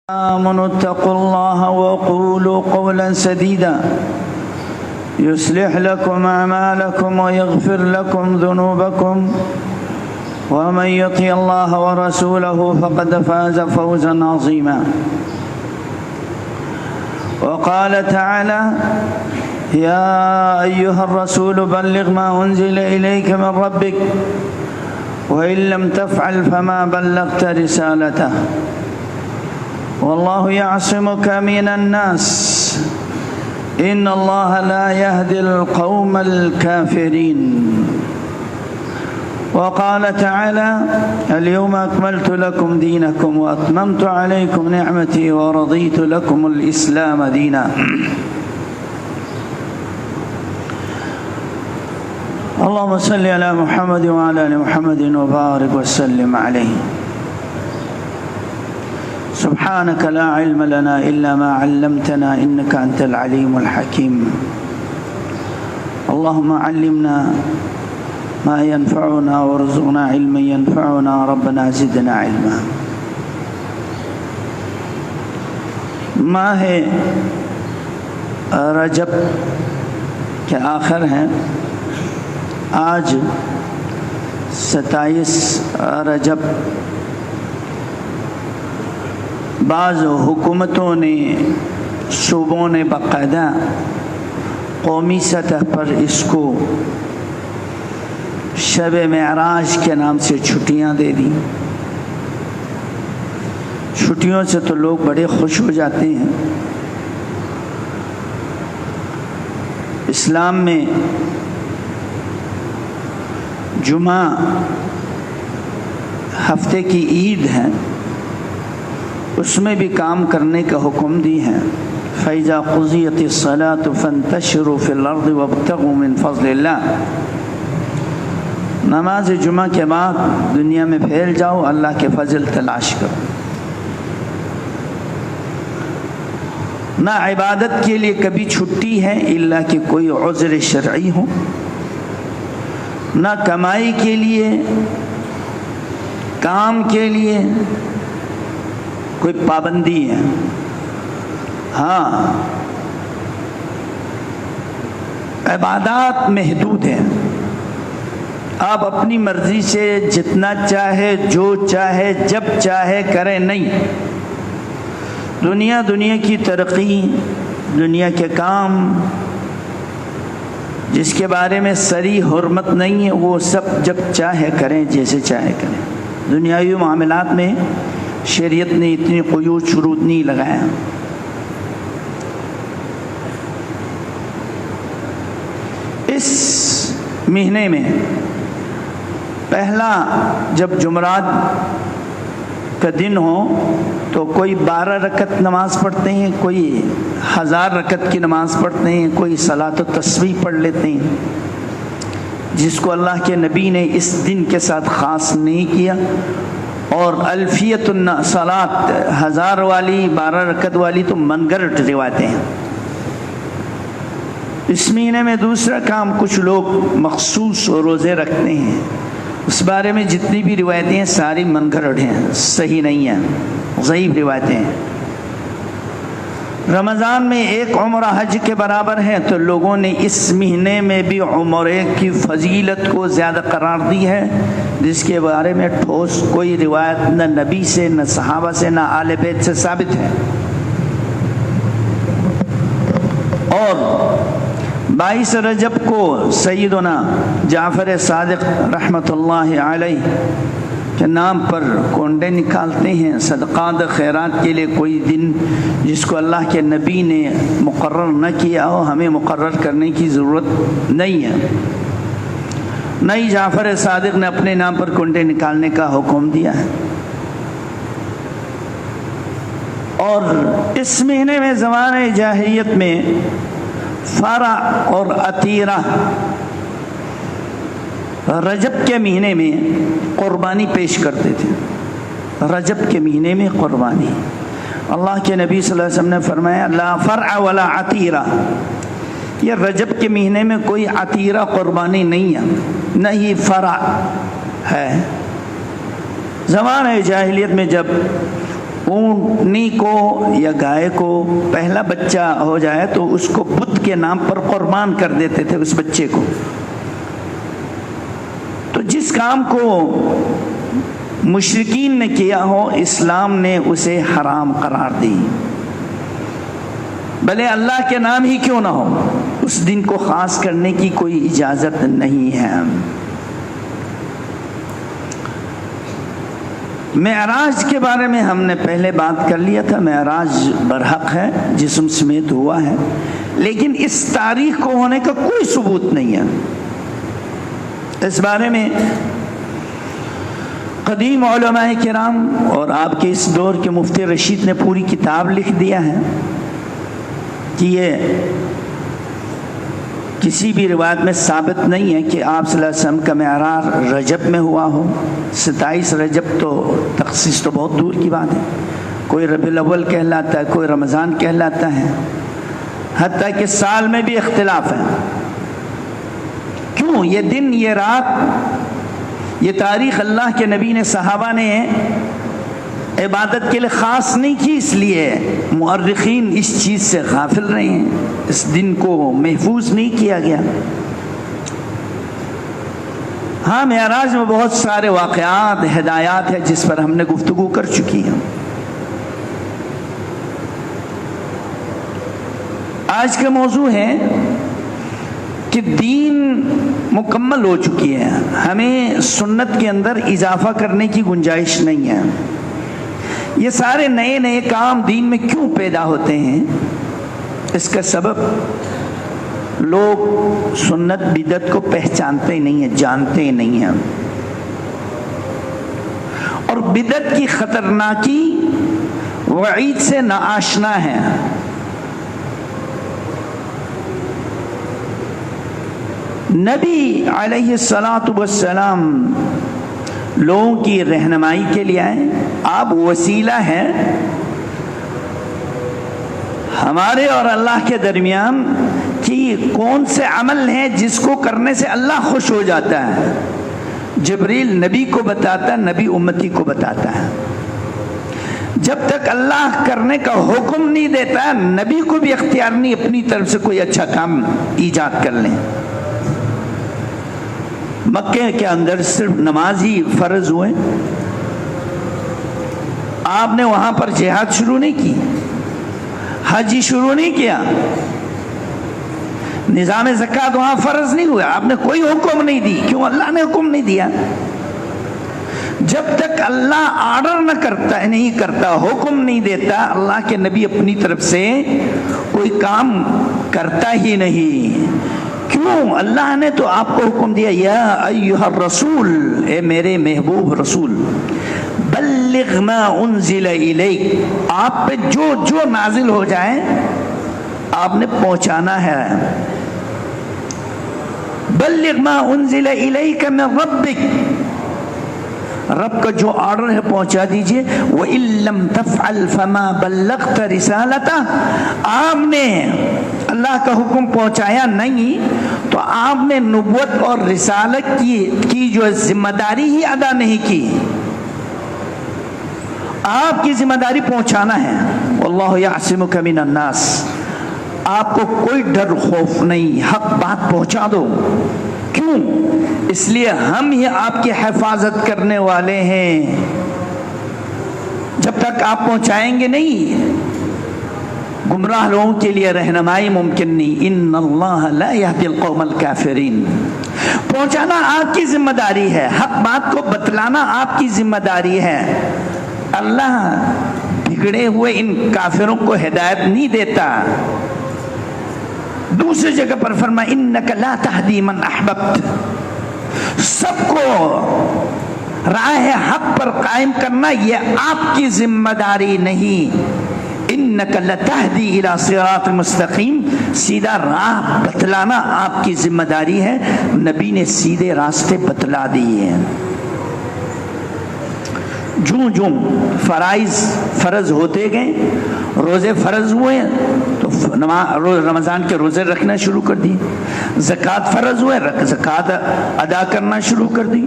آمنوا اتقوا الله وقولوا قولا سديدا يصلح لكم أعمالكم ويغفر لكم ذنوبكم ومن يطع الله ورسوله فقد فاز فوزا عظيما. وقال تعالى: يا أيها الرسول بلغ ما أنزل إليك من ربك وإن لم تفعل فما بلغت رسالته والله يعصمك من الناس إن الله لا يهدي القوم الكافرين. وقال تعالى: اليوم أكملت لكم دينكم وأتممت عليكم نعمتي ورضيت لكم الإسلام دينا. اللهم صل على محمد وعلى آل محمد وبارك وسلم عليه. سبحانك لا علم لنا إلا ما علمتنا إنك أنت العليم الحكيم. اللهم علمنا ما ينفعنا وارزقنا علما ينفعنا ربنا زدنا علما. ماہ رجب کے آخر ہیں. آج 27 رجب. بعض حکومتوں نے، صوبوں نے باقاعدہ قومی سطح پر اس کو شب معراج کے نام سے چھٹیاں دے دی. چھٹیوں سے تو لوگ بڑے خوش ہو جاتے ہیں. اسلام میں جمعہ ہفتے کی عید ہے، اس میں بھی کام کرنے کا حکم دی ہے. فَإِذَا قُضِيَتِ الصَّلَاةُ فَانْتَشِرُوا فِي الْأَرْضِ وَابْتَغُوا مِنْ فَضْلِ اللَّهِ. نماز جمعہ کے بعد دنیا میں پھیل جاؤ، اللہ کے فضل تلاش کرو. نہ عبادت کے لیے کبھی چھٹی ہے الا کہ کوئی عذر شرعی ہو، نہ کمائی کے لیے، کام کے لیے کوئی پابندی ہے. ہاں، عبادات محدود ہیں. آپ اپنی مرضی سے جتنا چاہے، جو چاہے، جب چاہے کریں نہیں. دنیا کی ترقی، دنیا کے کام جس کے بارے میں صریح حرمت نہیں ہے، وہ سب جب چاہے کریں، جیسے چاہے کریں. دنیاوی معاملات میں شریعت نے اتنی قیود شروط نہیں لگایا. اس مہینے میں پہلا جب جمعرات کا دن ہو تو کوئی 12 رکعت نماز پڑھتے ہیں، کوئی 1000 رکعت کی نماز پڑھتے ہیں، کوئی صلاۃ و تسبیح پڑھ لیتے ہیں، جس کو اللہ کے نبی نے اس دن کے ساتھ خاص نہیں کیا. اور الفیت الصلاۃ 1000 والی، 12 رکعت والی تو من گھڑت روایتیں ہیں. اس مہینے میں دوسرا کام، کچھ لوگ مخصوص روزے رکھتے ہیں. اس بارے میں جتنی بھی روایتیں ہیں ساری من گھڑت ہیں، صحیح نہیں ہیں، ضعیف روایتیں ہیں. رمضان میں ایک عمرہ حج کے برابر ہے، تو لوگوں نے اس مہینے میں بھی عمرے کی فضیلت کو زیادہ قرار دی ہے، جس کے بارے میں ٹھوس کوئی روایت نہ نبی سے، نہ صحابہ سے، نہ آل بیت سے ثابت ہے. اور 22 رجب کو سیدنا جعفر صادق رحمۃ اللہ علیہ کے نام پر کونڈے نکالتے ہیں صدقات خیرات کے لیے. کوئی دن جس کو اللہ کے نبی نے مقرر نہ کیا ہو، ہمیں مقرر کرنے کی ضرورت نہیں ہے. نہیں، جعفر صادق نے اپنے نام پر کونڈے نکالنے کا حکم دیا ہے. اور اس مہینے میں زمانہ جاہلیت میں فرع اور عتیرہ رجب کے مہینے میں قربانی پیش کرتے تھے. رجب کے مہینے میں قربانی. اللہ کے نبی صلی اللہ علیہ وسلم نے فرمایا: لا فرع ولا عتیرہ. یہ رجب کے مہینے میں کوئی عتیرہ قربانی نہیں ہے، نہ ہی فرع ہے. زمانہ جاہلیت میں جب اونٹنی کو یا گائے کو پہلا بچہ ہو جائے تو اس کو بت کے نام پر قربان کر دیتے تھے اس بچے کو. تو جس کام کو مشرکین نے کیا ہو اسلام نے اسے حرام قرار دی، بھلے اللہ کے نام ہی کیوں نہ ہو، اس دن کو خاص کرنے کی کوئی اجازت نہیں ہے. معراج کے بارے میں ہم نے پہلے بات کر لیا تھا. معراج برحق ہے، جسم سمیت ہوا ہے، لیکن اس تاریخ کو ہونے کا کوئی ثبوت نہیں ہے. اس بارے میں قدیم علماء کرام اور آپ کے اس دور کے مفتی رشید نے پوری کتاب لکھ دیا ہے کہ یہ کسی بھی روایت میں ثابت نہیں ہے کہ آپ صلی اللہ علیہ وسلم کا معراج رجب میں ہوا ہو. 27 رجب تو تخصیص تو بہت دور کی بات ہے. کوئی ربیع الاول کہلاتا ہے، کوئی رمضان کہلاتا ہے، حتیٰ کہ سال میں بھی اختلاف ہے. کیوں یہ دن، یہ رات، یہ تاریخ اللہ کے نبی نے، صحابہ نے عبادت کے لیے خاص نہیں کی، اس لیے مؤرخین اس چیز سے غافل رہے ہیں، اس دن کو محفوظ نہیں کیا گیا. ہاں معراج میں بہت سارے واقعات، ہدایات ہیں جس پر ہم نے گفتگو کر چکی ہیں. آج کا موضوع ہے کہ دین مکمل ہو چکی ہے، ہمیں سنت کے اندر اضافہ کرنے کی گنجائش نہیں ہے. یہ سارے نئے نئے کام دین میں کیوں پیدا ہوتے ہیں؟ اس کا سبب لوگ سنت بدعت کو پہچانتے ہی نہیں ہیں، جانتے ہی نہیں ہیں، اور بدعت کی خطرناکی وعید سے ناآشنا ہے. نبی علیہ الصلاۃ والسلام لوگوں کی رہنمائی کے لیے آئے. آپ وسیلہ ہیں ہمارے اور اللہ کے درمیان کہ کون سے عمل ہیں جس کو کرنے سے اللہ خوش ہو جاتا ہے. جبریل نبی کو بتاتا ہے، نبی امتی کو بتاتا ہے. جب تک اللہ کرنے کا حکم نہیں دیتا، نبی کو بھی اختیار نہیں اپنی طرف سے کوئی اچھا کام ایجاد کر لیں. مکے کے اندر صرف نماز ہی فرض ہوئے، آپ نے وہاں پر جہاد شروع نہیں کی، حج شروع نہیں کیا، نظام زکوٰۃ وہاں فرض نہیں ہوا، آپ نے کوئی حکم نہیں دی. کیوں؟ اللہ نے حکم نہیں دیا. جب تک اللہ آرڈر نہ کرتا، نہیں کرتا، حکم نہیں دیتا، اللہ کے نبی اپنی طرف سے کوئی کام کرتا ہی نہیں. کیوں؟ اللہ نے تو آپ کو حکم دیا، یا ایھا الرسول، اے میرے محبوب رسول، بلغ ما انزل الیک، آپ پہ جو جو نازل ہو جائے آپ نے پہنچانا ہے. بلغ ما انزل الیک من ربک، رب کا جو آرڈر ہے پہنچا دیجئے. وَإِن لَّمْ تَفْعَلْ فَمَا بَلَّغْتَ رِسَالَتَهُ، آپ نے اللہ کا حکم پہنچایا نہیں تو آپ نے نبوت اور رسالت کی جو ذمہ داری ہی ادا نہیں کی. آپ کی ذمہ داری پہنچانا ہے. وَاللَّهُ يَعْصِمُكَ مِنَ النَّاسِ، آپ کو کوئی ڈر خوف نہیں، حق بات پہنچا دو. کیوں؟ اس لیے ہم ہی آپ کی حفاظت کرنے والے ہیں. جب تک آپ پہنچائیں گے نہیں، گمراہ لوگوں کے لیے رہنمائی ممکن نہیں. ان اللہ لا یہدی القوم الکافرین، پہنچانا آپ کی ذمہ داری ہے، حق بات کو بتلانا آپ کی ذمہ داری ہے. اللہ بگڑے ہوئے ان کافروں کو ہدایت نہیں دیتا. دوسری جگہ پر فرمایا انک لا تہدی من احببت، سب کو راہ حق پر قائم کرنا یہ آپ کی ذمہ داری نہیں. انک لتہدی الی صراط مستقیم، سیدھا راہ بتلانا آپ کی ذمہ داری ہے. نبی نے سیدھے راستے بتلا دیے ہیں. جوں جوں فرائض فرض ہوتے گئے، روزے فرض ہوئے تو رمضان کے روزے رکھنا شروع کر دی. زکوٰۃ فرض ہوئے، زکوٰۃ ادا کرنا شروع کر دی.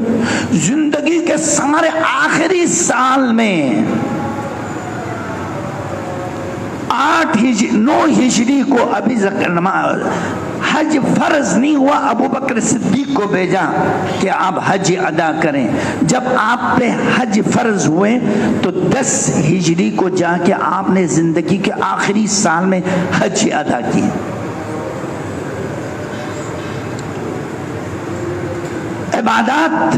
زندگی کے سارے آخری سال میں 9 ہجری کو ابھی حج فرض نہیں ہوا، ابو بکر صدیق کو بھیجا کہ آپ حج ادا کریں۔ جب آپ پہ حج فرض ہوئے تو 10 ہجری کو جا کے آپ نے زندگی کے آخری سال میں حج ادا کی۔ عبادات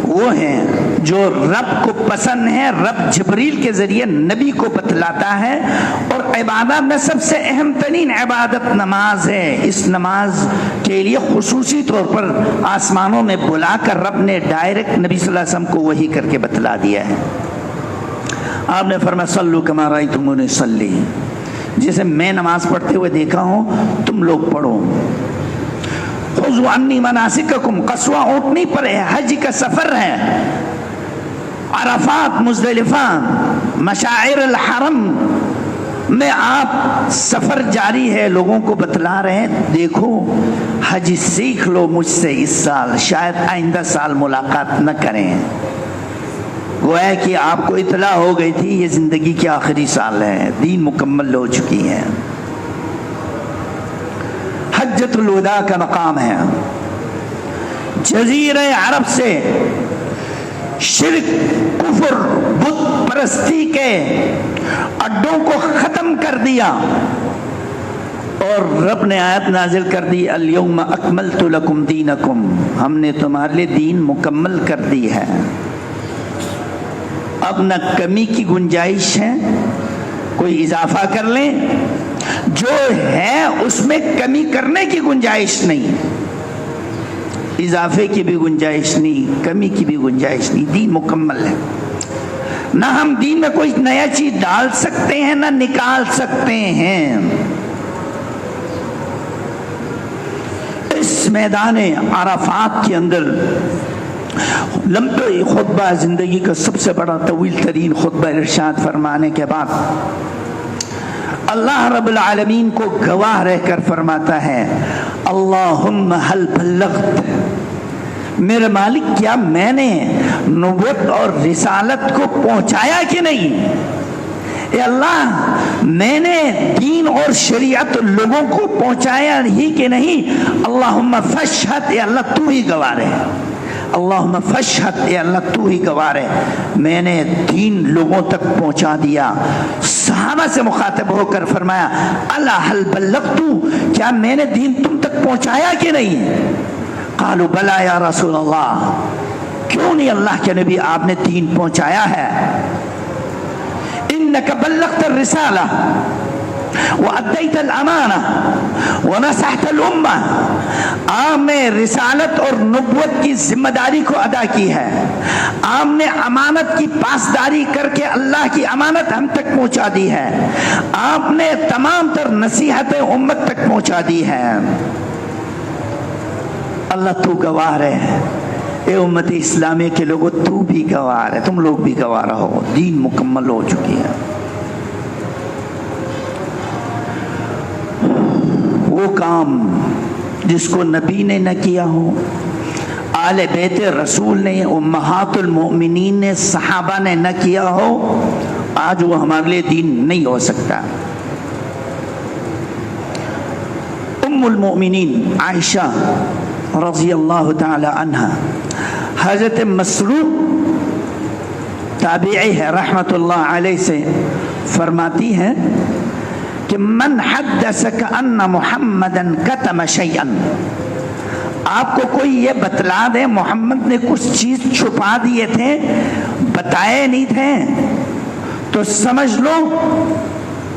وہ ہیں جو رب کو پسند ہے، رب جبریل کے ذریعے نبی کو بتلاتا ہے، اور عبادت میں سب سے اہم ترین عبادت نماز ہے۔ اس نماز کے لیے خصوصی طور پر آسمانوں میں بلا کر رب نے ڈائریکٹ نبی صلی اللہ علیہ وسلم کو وحی کر کے بتلا دیا ہے۔ آپ نے فرمایا صلو کما رأیتمونی اصلی، جیسے میں نماز پڑھتے ہوئے دیکھا ہوں تم لوگ پڑھو۔ خذوا عنی مناسککم، قصوہ اونٹنی پر ہے، حج کا سفر ہے، عرفات، مزدلفہ، مشاعر الحرم میں آپ سفر جاری ہے، لوگوں کو بتلا رہے ہیں دیکھو حج سیکھ لو مجھ سے اس سال، شاید آئندہ سال ملاقات نہ کریں۔ گویا کہ آپ کو اطلاع ہو گئی تھی یہ زندگی کے آخری سال ہے، دین مکمل ہو چکی ہے۔ حجۃ الوداع کا مقام ہے، جزیرہ عرب سے شرک، کفر، بت پرستی کے اڈوں کو ختم کر دیا، اور رب نے آیت نازل کر دی الیوم اکملت لکم دینکم، ہم نے تمہارے لیے دین مکمل کر دی ہے۔ اب نہ کمی کی گنجائش ہے، کوئی اضافہ کر لیں، جو ہے اس میں کمی کرنے کی گنجائش نہیں، اضافے کی بھی گنجائش نہیں، کمی کی بھی گنجائش نہیں، دین مکمل ہے۔ نہ ہم دین میں کوئی نیا چیز ڈال سکتے ہیں نہ نکال سکتے ہیں۔ اس میدان عرفات کے اندر لمبے خطبہ، زندگی کا سب سے بڑا طویل ترین خطبہ ارشاد فرمانے کے بعد اللہ رب العالمین کو گواہ رہ کر فرماتا ہے اللہم حل بلغت، میرے مالک کیا میں نے نبوت اور رسالت کو پہنچایا کہ نہیں؟ اے اللہ میں نے دین اور شریعت لوگوں کو پہنچایا ہی کہ نہیں؟ اللہم فاشہد، اے اللہ تو ہی گواہ رہے، اللہم فاشہد، اے اللہ تو ہی گواہ رہے، میں نے دین لوگوں تک پہنچا دیا۔ صحابہ سے مخاطب ہو کر فرمایا الا هل بلغت، کیا میں نے دین تم تک پہنچایا کہ نہیں؟ قالوا بلا یا رسول اللہ، کیوں نہیں اللہ کے نبی آپ نے دین پہنچایا ہے۔ انک بلغت الرسالہ وَأَدَّيْتَ الْأَمَانَةَ وَنَصَحْتَ الْأُمَّةَ، آپ نے رسالت اور نبوت کی ذمہ داری کو ادا کی ہے، آپ نے امانت کی پاسداری کر کے اللہ کی امانت ہم تک پہنچا دی ہے، آپ نے تمام تر نصیحتیں امت تک پہنچا دی ہے۔ اللہ تو گواہ رہے، اے امت اسلامیہ کے لوگوں تو بھی گواہ رہے، تم لوگ بھی گواہ رہو، دین مکمل ہو چکی ہے۔ وہ کام جس کو نبی نے نہ کیا ہو، آل بیت رسول نے، امہات المؤمنین نے، صحابہ نے نہ کیا ہو، آج وہ ہمارے لیے دین نہیں ہو سکتا۔ ام المؤمنین عائشہ رضی اللہ تعالی عنہ، حضرت مسروق تابعی ہے رحمت اللہ علیہ سے فرماتی ہے کہ من حدثک ان محمدا کتم شیئا، آپ کو کوئی یہ بتلا دے محمد نے کچھ چیز چھپا دیے تھے، بتائے نہیں تھے، تو سمجھ لو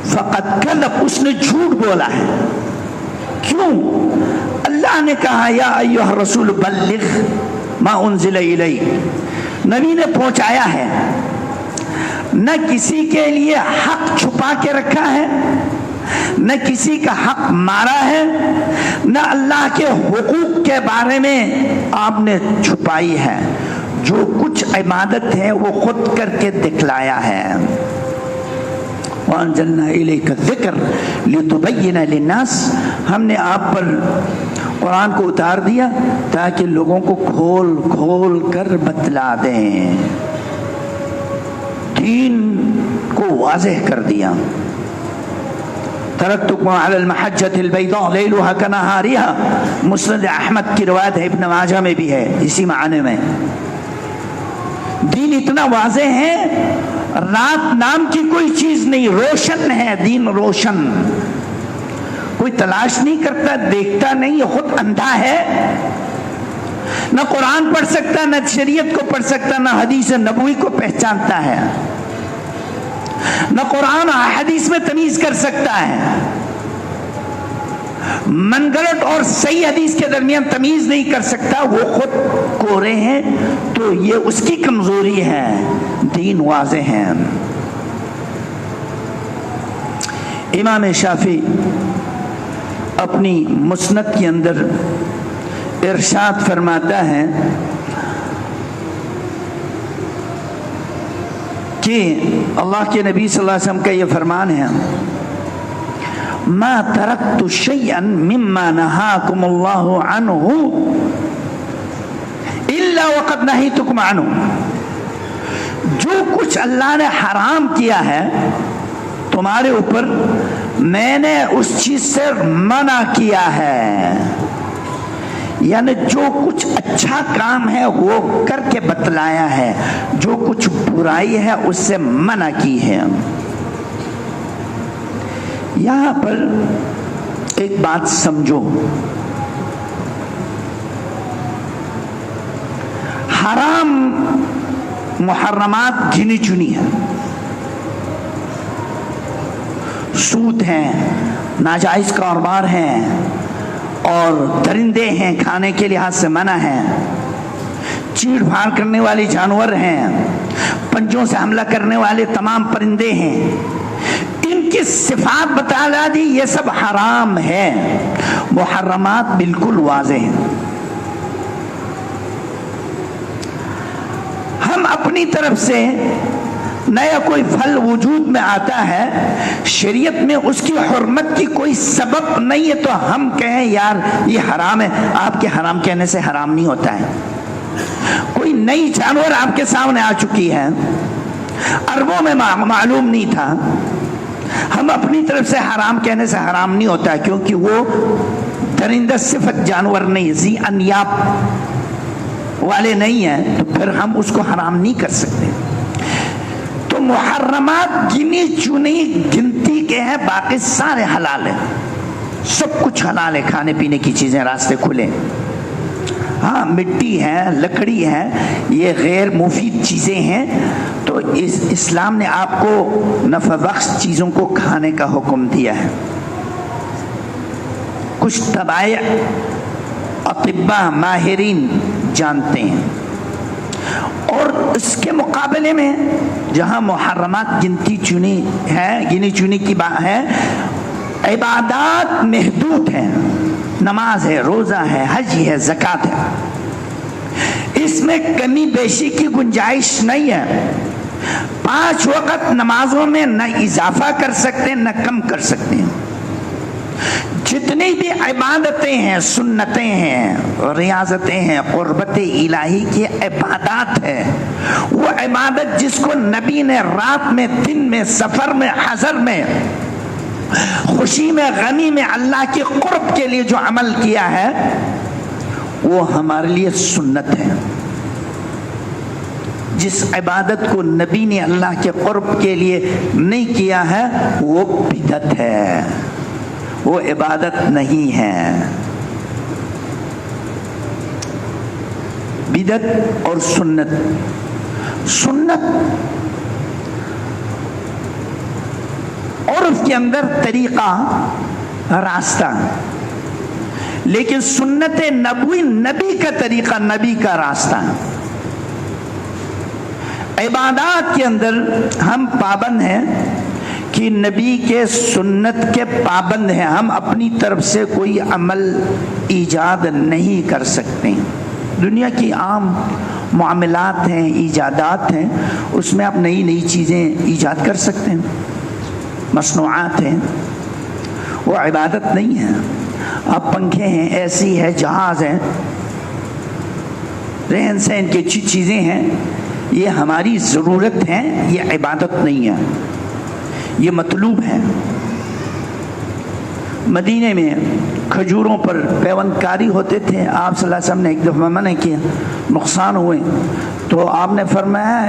فقد کذب، اس نے جھوٹ بولا ہے۔ کیوں؟ اللہ نے کہا یا ایھا الرسول بلغ ما انزل الیک، نبی نے پہنچایا ہے، نہ کسی کے لیے حق چھپا کے رکھا ہے، نہ کسی کا حق مارا ہے، نہ اللہ کے حقوق کے بارے میں آپ نے چھپائی ہے، جو کچھ عبادت ہے وہ خود کر کے دکھلایا ہے۔ وَأَنزَلْنَا إِلَيْكَ الذِّكْرَ لِتُبَيِّنَ لِلنَّاسِ، ہم نے آپ پر قرآن کو اتار دیا تاکہ لوگوں کو کھول کھول کر بتلا دیں، دین کو واضح کر دیا۔ ترکتکم علی المحجۃ البیضاء لیلها کنہارها، مسند احمد کی روایت ہے، ابن ماجہ میں بھی ہے اسی معنی میں۔ دین اتنا واضح ہے، رات نام کی کوئی چیز نہیں، روشن ہے دین، روشن، کوئی تلاش نہیں کرتا، دیکھتا نہیں، خود اندھا ہے، نہ قرآن پڑھ سکتا، نہ شریعت کو پڑھ سکتا، نہ حدیث نبوی کو پہچانتا ہے، نہ قرآن حدیث میں تمیز کر سکتا ہے، منگلٹ اور صحیح حدیث کے درمیان تمیز نہیں کر سکتا، وہ خود کورے ہیں، تو یہ اس کی کمزوری ہے۔ دین واضح ہے۔ امام شافعی اپنی مسند کے اندر ارشاد فرماتا ہے کہ اللہ کے نبی صلی اللہ علیہ وسلم کا یہ فرمان ہے، ما ترکت شیئا مما نہاکم اللہ عنہ الا وقد نہیتکم عنہ، جو کچھ اللہ نے حرام کیا ہے تمہارے اوپر، میں نے اس چیز سے منع کیا ہے، یعنی جو کچھ اچھا کام ہے وہ کر کے بتلایا ہے، جو کچھ برائی ہے اس سے منع کی ہے۔ یہاں پر ایک بات سمجھو، حرام محرمات گنی چنی ہیں، سود ہیں، ناجائز کاروبار ہیں، اور درندے ہیں، کھانے کے لحاظ سے منع ہیں، چیڑ پھاڑ کرنے والے جانور ہیں، پنجوں سے حملہ کرنے والے تمام پرندے ہیں، ان کی صفات بتا دی، یہ سب حرام ہے۔ محرمات بالکل واضح ہیں۔ ہم اپنی طرف سے نیا کوئی پھل وجود میں آتا ہے، شریعت میں اس کی حرمت کی کوئی سبب نہیں ہے، تو ہم کہیں یار یہ حرام ہے، آپ کے حرام کہنے سے حرام نہیں ہوتا ہے۔ کوئی نئی جانور آپ کے سامنے آ چکی ہے، عربوں میں معلوم نہیں تھا، ہم اپنی طرف سے حرام کہنے سے حرام نہیں ہوتا، کیونکہ وہ درندہ صفت جانور نہیں، ذی انیاب والے نہیں ہیں، تو پھر ہم اس کو حرام نہیں کر سکتے۔ تو محرمات گنی چنی گنتی کے ہیں، باقی سارے حلال ہیں، سب کچھ حلال ہے، کھانے پینے کی چیزیں راستے کھلے۔ ہاں مٹی ہے، لکڑی ہے، یہ غیر مفید چیزیں ہیں، تو اسلام نے آپ کو نفع بخش چیزوں کو کھانے کا حکم دیا ہے۔ کچھ طبائع اطباء ماہرین جانتے ہیں، اور اس کے مقابلے میں جہاں محرمات گنی چنی کی بات ہے، عبادات محدود ہیں، نماز ہے، روزہ ہے، حج ہے، زکوٰۃ ہے، اس میں کمی بیشی کی گنجائش نہیں ہے۔ 5 وقت نمازوں میں نہ اضافہ کر سکتے نہ کم کر سکتے ہیں۔ جتنی بھی عبادتیں ہیں، سنتیں ہیں، ریاضتیں ہیں، قربت الہی کی عبادات ہے، وہ عبادت جس کو نبی نے رات میں، دن میں، سفر میں، حضر میں، خوشی میں، غمی میں اللہ کے قرب کے لیے جو عمل کیا ہے، وہ ہمارے لیے سنت ہے۔ جس عبادت کو نبی نے اللہ کے قرب کے لیے نہیں کیا ہے، وہ بدعت ہے، وہ عبادت نہیں ہے۔ بدعت اور سنت، سنت عرف کے اندر طریقہ، راستہ، لیکن سنت نبوی نبی کا طریقہ، نبی کا راستہ۔ عبادات کے اندر ہم پابند ہیں کہ نبی کے سنت کے پابند ہیں، ہم اپنی طرف سے کوئی عمل ایجاد نہیں کر سکتے۔ دنیا کی عام معاملات ہیں، ایجادات ہیں، اس میں آپ نئی نئی چیزیں ایجاد کر سکتے ہیں، مصنوعات ہیں، وہ عبادت نہیں ہے۔ اب پنکھے ہیں، اے سی ہے، جہاز ہیں، رہن سہن کی اچھی چیزیں ہیں، یہ ہماری ضرورت ہے، یہ عبادت نہیں ہے، یہ مطلوب ہے۔ مدینے میں کھجوروں پر پیوند کاری ہوتے تھے. آپ صلی اللہ علیہ وسلم نے ایک دفعہ منع کیا, نقصان ہوئے, تو آپ نے فرمایا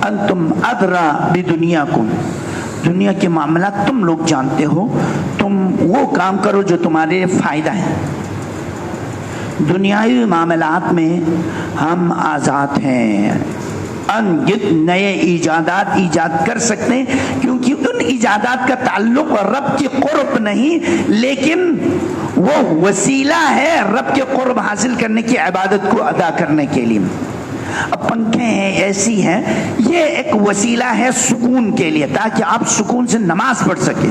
انتم ادرا بدنیاکم, دنیا کے معاملات تم لوگ جانتے ہو, تم وہ کام کرو جو تمہارے فائدہ ہے. دنیاوی معاملات میں ہم آزاد ہیں, نئے ایجادات ایجاد کر سکتے ہیں, کیونکہ ان ایجادات کا تعلق رب کی قرب نہیں, لیکن وہ وسیلہ ہے رب کے قرب حاصل کرنے کی, عبادت کو ادا کرنے کے لیے. اب پنکھے ہیں, ایسی ہیں, یہ ایک وسیلہ ہے سکون کے لیے, تاکہ آپ سکون سے نماز پڑھ سکیں.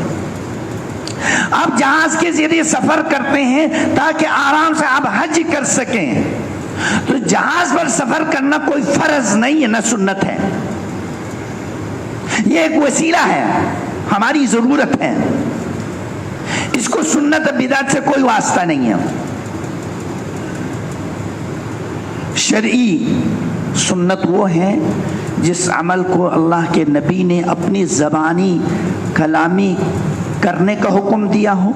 آپ جہاز کے ذریعے سفر کرتے ہیں تاکہ آرام سے آپ حج کر سکیں. تو جہاز پر سفر کرنا کوئی فرض نہیں ہے, نہ سنت ہے, یہ ایک وسیلہ ہے, ہماری ضرورت ہے. اس کو سنت بدعت سے کوئی واسطہ نہیں ہے. شرعی سنت وہ ہے جس عمل کو اللہ کے نبی نے اپنی زبانی کلامی کرنے کا حکم دیا ہو,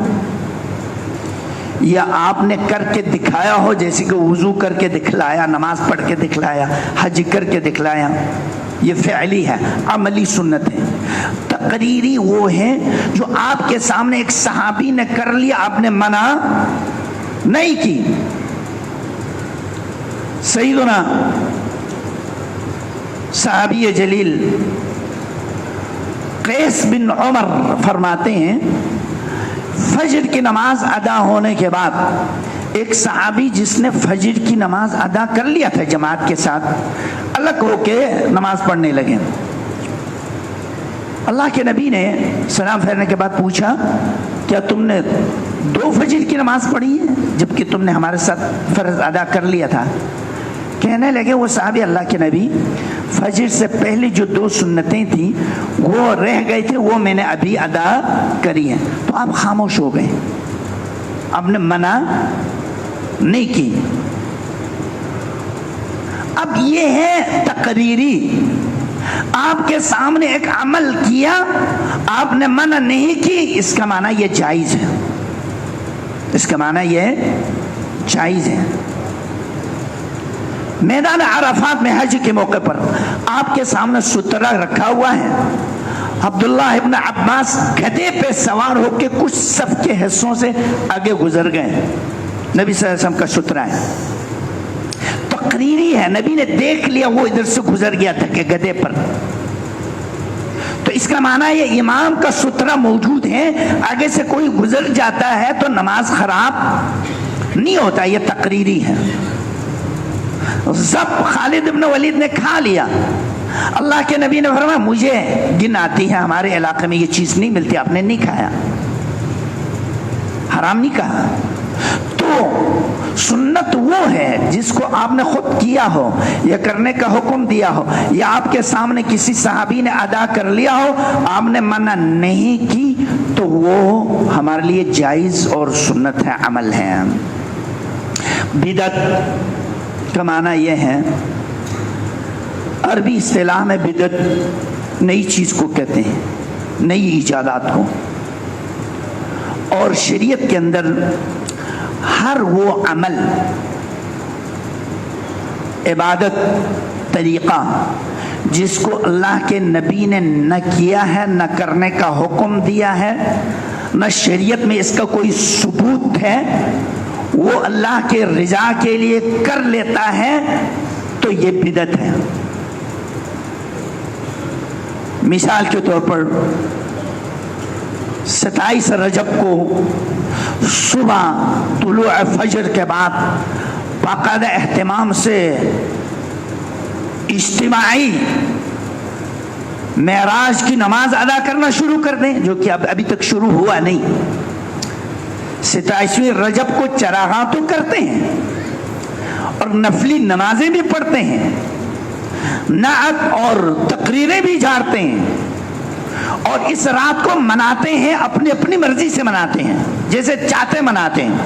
یا آپ نے کر کے دکھایا ہو, جیسے کہ وضو کر کے دکھلایا, نماز پڑھ کے دکھلایا, حج کر کے دکھلایا. یہ فعلی ہے, عملی سنت ہے. تقریری وہ ہے جو آپ کے سامنے ایک صحابی نے کر لیا, آپ نے منع نہیں کی. سیدنا صحابی جلیل قیس بن عمر فرماتے ہیں, فجر کی نماز ادا ہونے کے بعد ایک صحابی جس نے فجر کی نماز ادا کر لیا تھا جماعت کے ساتھ, الگ ہو کے نماز پڑھنے لگے. اللہ کے نبی نے سلام پھیرنے کے بعد پوچھا, کیا تم نے 2 فجر کی نماز پڑھی ہے جبکہ تم نے ہمارے ساتھ فرض ادا کر لیا تھا؟ کہنے لگے وہ صحابی, اللہ کے نبی, فجر سے پہلے جو 2 سنتیں تھیں وہ رہ گئے تھے, وہ میں نے ابھی ادا کری ہیں. تو آپ خاموش ہو گئے, آپ نے منع نہیں کی. اب یہ ہے تقریری, آپ کے سامنے ایک عمل کیا, آپ نے منع نہیں کی, اس کا معنی یہ جائز ہے, اس کا معنی یہ جائز ہے. میدان عرفات میں حج کے موقع پر آپ کے سامنے سترہ رکھا ہوا ہے. عبداللہ ابن عباس گدھے پہ سوار ہو کے کچھ صف کے حصوں سے آگے گزر گئے. نبی صلی اللہ علیہ وسلم کا سترہ ہے, تقریری ہے, نبی نے دیکھ لیا وہ ادھر سے گزر گیا تھا کہ گدھے پر. تو اس کا معنی یہ امام کا سترہ موجود ہے, آگے سے کوئی گزر جاتا ہے تو نماز خراب نہیں ہوتا, یہ تقریری ہے. زب خالد ابن ولید نے کھا لیا, اللہ کے نبی نے فرمایا مجھے گن آتی ہے, ہمارے علاقے میں یہ چیز نہیں ملتی, آپ نے نہیں کھایا, حرام نہیں کہا. تو سنت وہ ہے جس کو آپ نے خود کیا ہو, یا کرنے کا حکم دیا ہو, یا آپ کے سامنے کسی صحابی نے ادا کر لیا ہو, آپ نے منع نہیں کی, تو وہ ہمارے لیے جائز اور سنت ہے, عمل ہے. بدعت کا معنی یہ ہے, عربی اصطلاح میں بدعت نئی چیز کو کہتے ہیں, نئی ایجادات کو. اور شریعت کے اندر ہر وہ عمل, عبادت, طریقہ جس کو اللہ کے نبی نے نہ کیا ہے, نہ کرنے کا حکم دیا ہے, نہ شریعت میں اس کا کوئی ثبوت ہے, وہ اللہ کے رضا کے لیے کر لیتا ہے, تو یہ بدعت ہے. مثال کے طور پر 27 رجب کو صبح طلوع فجر کے بعد باقاعدہ اہتمام سے اجتماعی معراج کی نماز ادا کرنا شروع کر دیں, جو کہ ابھی تک شروع ہوا نہیں. 27 رجب کو چراغاں تو کرتے ہیں اور نفلی نمازیں بھی پڑھتے ہیں, نعت اور تقریریں بھی جھاڑتے ہیں, اور اس رات کو مناتے ہیں, اپنی اپنی مرضی سے مناتے ہیں, جیسے چاہتے مناتے ہیں.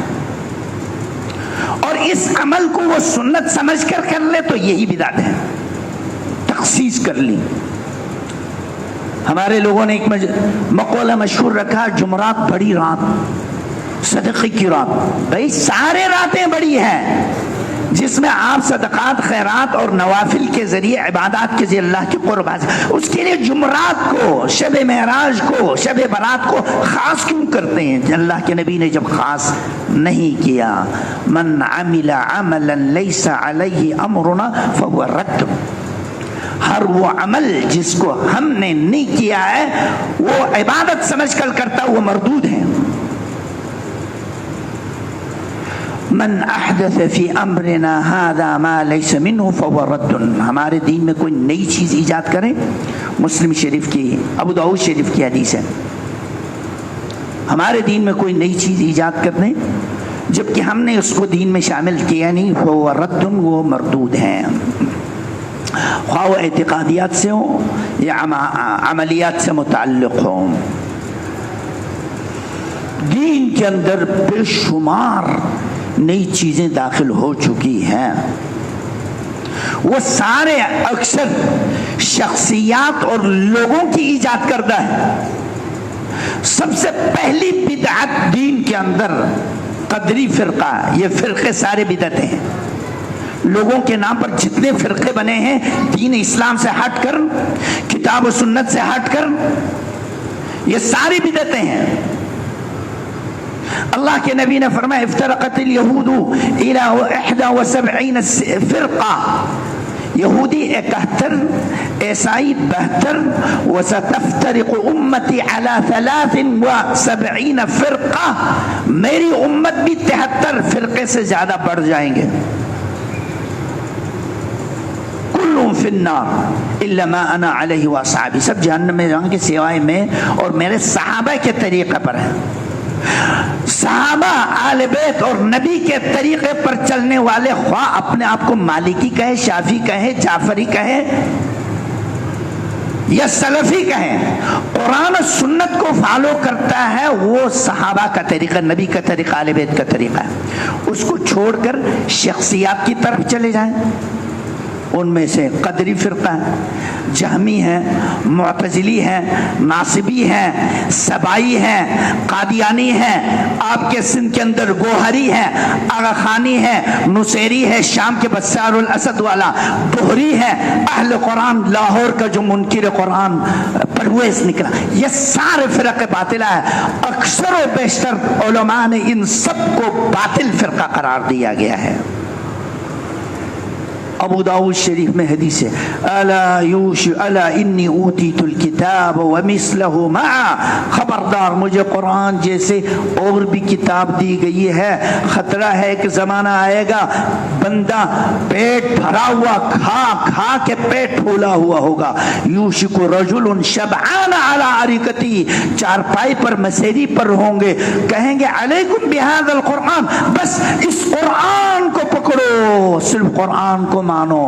اور اس عمل کو وہ سنت سمجھ کر لے تو یہی بدعت ہے, تخصیص کر لی. ہمارے لوگوں نے ایک مقولہ مشہور رکھا, جمعرات بڑی رات, صدقے کی رات، بھائی سارے راتیں بڑی ہیں جس میں آپ صدقات، خیرات اور نوافل کے ذریعے، عبادات کے ذریعے اللہ کے قرب حاصل۔ اس کے لیے جمعرات کو، شب معراج کو، شب برات کو خاص کیوں کرتے ہیں؟ اللہ کے نبی نے جب خاص نہیں کیا، من عمل عملا لیس علیہ امرنا فهو رد، ہر وہ عمل جس کو ہم نے نہیں کیا ہے وہ عبادت سمجھ کر کرتا وہ مردود ہے۔ من احدث فی امرنا هذا ما لیس منه فهو رد، ہمارے دین میں کوئی نئی چیز ایجاد کرے، مسلم شریف کی، ابو داؤد شریف کی حدیث ہے، ہمارے دین میں کوئی نئی چیز ایجاد کر دیں جبکہ ہم نے اس کو دین میں شامل کیا نہیں، فهو رد، وہ مردود ہیں، خواہ وہ اعتقادیات سے ہو یا عملیات سے متعلق ہو۔ دین کے اندر بے شمار نئی چیزیں داخل ہو چکی ہیں، وہ سارے اکثر شخصیات اور لوگوں کی ایجاد کردہ ہے۔ سب سے پہلی بدعت دین کے اندر قدری فرقہ، یہ فرقے سارے بدعتیں ہیں، لوگوں کے نام پر جتنے فرقے بنے ہیں دین اسلام سے ہٹ کر، کتاب و سنت سے ہٹ کر، یہ ساری بدعتیں ہیں۔ اللہ کے نبی نے فرمایا افترقت الیہود الی 71 فرقہ، یہودی 71، عیسائی 72، وستفترق امتی علی 73 فرقہ، میری امت بھی 73 فرقے سے زیادہ بڑھ جائیں گے۔ کلهم فی النار الا ما انا علیہ واصحابی، سب جہنم میں جائیں گے سوائے میں اور میرے صحابہ کے طریقے پر ہیں۔ صحابہ، آل بیت اور نبی کے طریقے پر چلنے والے، خواہ اپنے آپ کو مالکی کہے، شافعی کہے، جعفری کہے یا سلفی کہیں، قرآن و سنت کو فالو کرتا ہے، وہ صحابہ کا طریقہ، نبی کا طریقہ، آل بیت کا طریقہ ہے۔ اس کو چھوڑ کر شخصیات کی طرف چلے جائیں، ان میں سے قدری فرقہ ہے، جہمی ہے، معتزلی ہے، ناصبی ہے، سبائی ہے، قادیانی ہے، آپ کے سندھ کے اندر گوہری ہے، آغا خانی ہے، نصیری ہے، شام کے بشار الاسد والا، بحری ہے، اہل قرآن لاہور کا جو منکر قرآن پرویز نکلا، یہ سارے فرقے باطلہ ہے۔ اکثر و بیشتر علماء نے ان سب کو باطل فرقہ قرار دیا گیا ہے۔ ابو داؤد شریف میں حدیث ہے، الا انی اوتیت الکتاب ومثلہ معا، خبردار مجھے قرآن جیسے اور بھی کتاب دی گئی ہے، خطرہ ہے کہ زمانہ آئے گا بندہ پیٹ بھرا ہوا کھا کھا کے پیٹ پھولا ہوا ہوگا، یوشک رجل شبعان علی عریکتی، چارپائی پر مسیری پر ہوں گے، کہیں گے علیکم بہذا القرآن، بس اس قرآن کو پکڑو، صرف قرآن کو مانو،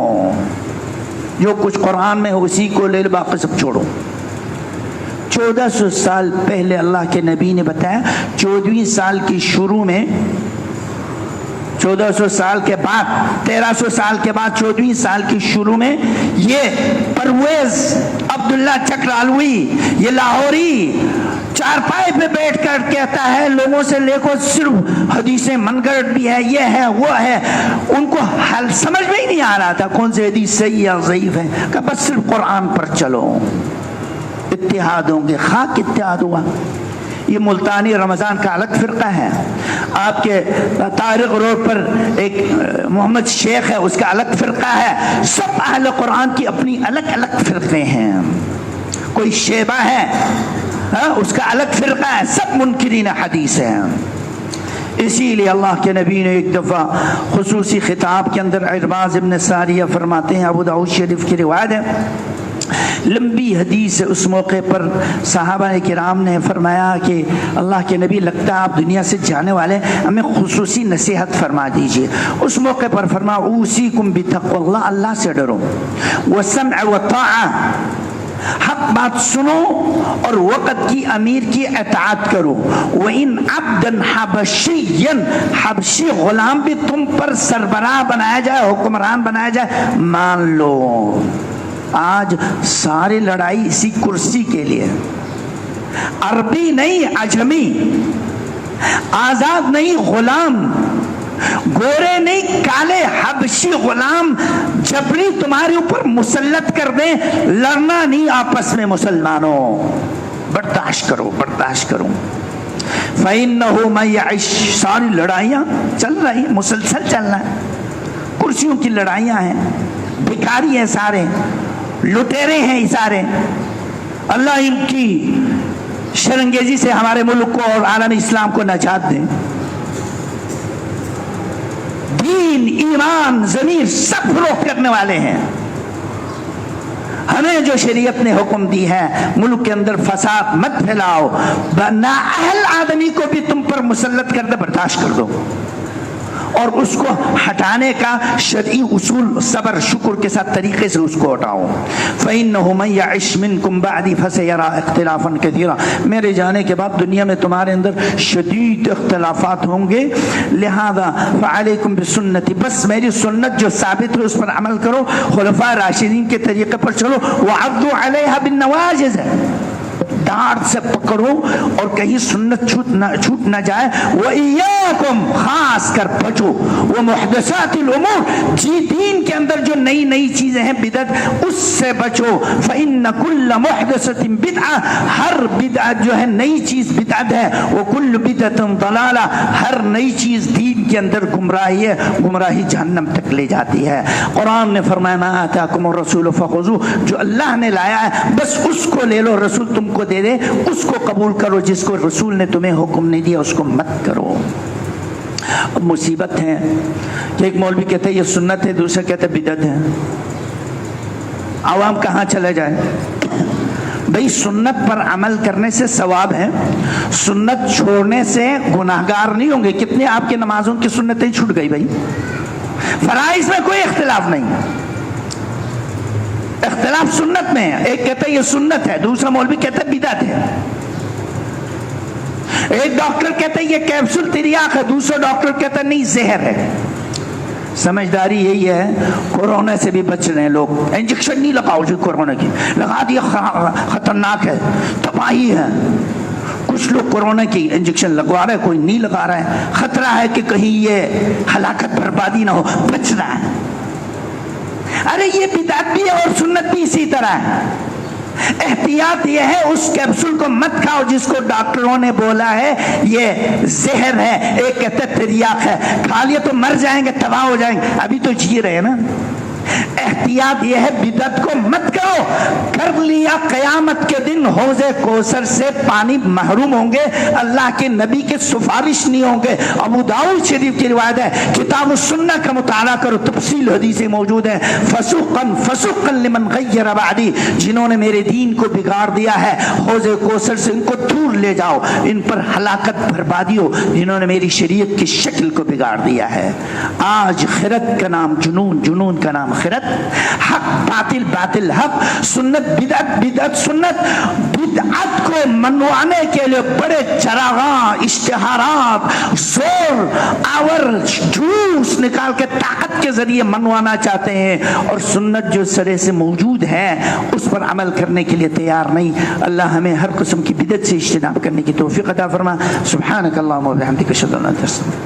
جو کچھ قرآن میں اسی کو لے، باقی سب چھوڑو۔ 1400 سال پہلے اللہ کے نبی نے بتایا، 14ویں سال کی شروع میں، 1400 سال کے بعد، 1300 سال کے بعد 14ویں سال کی شروع میں، یہ پرویز عبداللہ چکرالوی، یہ لاہوری چارپائی پہ بیٹھ کر کہتا ہے لوگوں سے لیکو صرف حدیثیں من گڑھ بھی ہے، یہ ہے وہ ہے، ان کو حل سمجھ میں ہی نہیں آ رہا تھا کون سے حدیث صحیح یا ضعیف ہے، کہ بس صرف قرآن پر چلو، اتحاد ہوں گے، خاک اتحاد ہوا۔ یہ ملتانی رمضان کا الگ فرقہ ہے، آپ کے طارق روڈ پر ایک محمد شیخ ہے، اس کا الگ فرقہ ہے، سب اہل قرآن کی اپنی الگ الگ فرقے ہیں، کوئی شیبہ ہے اس کا الگ فرقہ ہے، سب منکرین حدیث ہیں۔ اسی لیے اللہ کے نبی نے ایک دفعہ خصوصی خطاب کے اندر، عرباض ابن ساریہ فرماتے ہیں، ابو داؤد شریف کی روایت ہے، لمبی حدیث ہے، اس موقع پر صحابہ کرام نے فرمایا کہ اللہ کے نبی لگتا ہے آپ دنیا سے جانے والے، ہمیں خصوصی نصیحت فرما دیجئے۔ اس موقع پر فرمایا اوصیکم بتقوی اللہ، اللہ سے ڈرو، وسمع وطاعہ، حق بات سنو اور وقت کی امیر کی اطاعت کرو، وَإِنْ عَبْدًا حَبَشِيًّا، حبشی غلام بھی تم پر سربراہ بنایا جائے، حکمران بنایا جائے، مان لو۔ آج ساری لڑائی اسی کرسی کے لیے، عربی نہیں عجمی، آزاد نہیں غلام، گورے نہیں کالے حبشی غلام جبری تمہارے اوپر مسلط کر دیں، لڑنا نہیں آپس میں مسلمانوں، برداشت کرو برداشت کرو۔ فَإِنَّهُ مَن يَعِشْ، ساری لڑائیاں چل رہی ہیں، مسلسل چل رہا ہے، کرسیوں کی لڑائیاں ہیں، بھکاری ہیں سارے، لٹیرے ہیں سارے، اللہ ان کی شرنگیزی سے ہمارے ملک کو اور عالم اسلام کو نجات دیں۔ دین، ایمان، ضمیر سب فروخت کرنے والے ہیں۔ ہمیں جو شریعت نے حکم دی ہے ملک کے اندر فساد مت پھیلاؤ، نااہل آدمی کو بھی تم پر مسلط کر دے برداشت کر دو، اور اس کو ہٹانے کا شرعی اصول صبر شکر کے ساتھ طریقے سے اس کو ہٹاؤ۔ فَإِنَّهُ مَن يَعِشْ مِنْكُمْ بَعْدِي فَسَيَرَىٰ اخْتِلَافًا كَثِيرًا، میرے جانے کے بعد دنیا میں تمہارے اندر شدید اختلافات ہوں گے، لہذا فَعَلَيْكُمْ بِسُنَّتِي، بس میری سنت جو ثابت ہے اس پر عمل کرو، خلفاء راشدین کے طریقے پر چلو، وَعَضُّوا عَلَيْهَا بِالنَّوَاجِذِ، ڈانٹ سے پکڑو اور کہیں سنت چھوٹ نہ جائے، وَإِيَّاكُمْ، خاص کر بچو، وَمُحْدَثَاتِ الْأُمُورِ، جی دین کے اندر جو نئی نئی چیزیں ہیں بدعت، اس سے بچو، فَإِنَّ كُلَّ مُحْدَثَةٍ بِدْعَةٍ، ہر بدعت جو ہے نئی چیز بدعت ہے، وَكُلُّ بِدْعَةٍ ضَلَالَةٍ، ہر نئی چیز دین کے اندر گمراہی ہے، گمراہی جہنم تک لے جاتی ہے۔ قرآن نے فرمایا مَا آتَاكُمُ الرَّسُولُ فَخُذُوهُ، جو اللہ نے لایا ہے بس اس کو لے لو، رسول تم کو دے دے اس کو قبول کرو، جس کو رسول نے تمہیں حکم نہیں دیا اس کو مت کرو۔ اب مصیبت ہے کہ ایک مولوی کہتے ہیں یہ سنت ہے، دوسرے کہتے ہیں بدعت ہے، عوام کہاں چلے جائے؟ بھئی سنت پر عمل کرنے سے ثواب ہے، سنت چھوڑنے سے گناہگار نہیں ہوں گے۔ کتنے آپ کے نمازوں کی سنتیں چھوٹ گئی بھائی، فرائض میں کوئی اختلاف نہیں، اختلاف سنت میں ہے، ایک کہتا ہے یہ سنت ہے، دوسرا مولوی کہتا ہے بدعت ہے، ایک ڈاکٹر کہتا ہے یہ کیپسول تریاق ہے، دوسرا ڈاکٹر کہتا ہے نہیں زہر ہے۔ سمجھداری یہی ہے، کورونا سے بھی بچ رہے ہیں لوگ، انجیکشن نہیں لگاؤ جی، کورونا کی لگا دیا خطرناک ہے، تباہی ہے۔ کچھ لوگ کورونا کی انجیکشن لگوا رہے ہیں، کوئی نہیں لگا رہا ہے، خطرہ ہے کہ کہیں یہ ہلاکت بربادی نہ ہو، بچ رہا ہے۔ ارے یہ بدعت بھی ہے اور سنت بھی اسی طرح ہے۔ احتیاط یہ ہے اس کیپسول کو مت کھاؤ جس کو ڈاکٹروں نے بولا ہے یہ زہر ہے، ایک کہتا ہے تریاق ہے، کھا لیا تو مر جائیں گے، تباہ ہو جائیں گے، ابھی تو جی رہے ہیں نا۔ احتیاط یہ ہے بدعت کو مت کرو، کر لیا قیامت کے دن حوض کوثر سے پانی محروم ہوں گے، اللہ کے نبی کے سفارش نہیں ہوں گے۔ ابو داؤد شریف کی روایت ہے، کتاب السنہ کا مطالعہ کرو، تفصیل حدیثیں موجود ہیں، فسوقاً فسوقاً لمن غیر بعدی، جنہوں نے میرے دین کو بگاڑ دیا ہے حوض کوثر سے ان کو دور لے جاؤ، ان پر ہلاکت بربادی ہو جنہوں نے میری شریعت کی شکل کو بگاڑ دیا ہے۔ آج خرد کا نام جنون، جنون کا نام خرد، حق باطل، باطل حق، سنت بدعت، بدعت سنت۔ بدعت کو منوانے کے لیے بڑے چراغاں، اشتہارات، زور آور جوس نکال کے طاقت کے ذریعے منوانا چاہتے ہیں، اور سنت جو سرے سے موجود ہے اس پر عمل کرنے کے لیے تیار نہیں۔ اللہ ہمیں ہر قسم کی بدعت سے اجتناب کرنے کی توفیق عطا فرما۔ سبحانک اللہم و بحمدک، اشہد ان لا الہ الا انت۔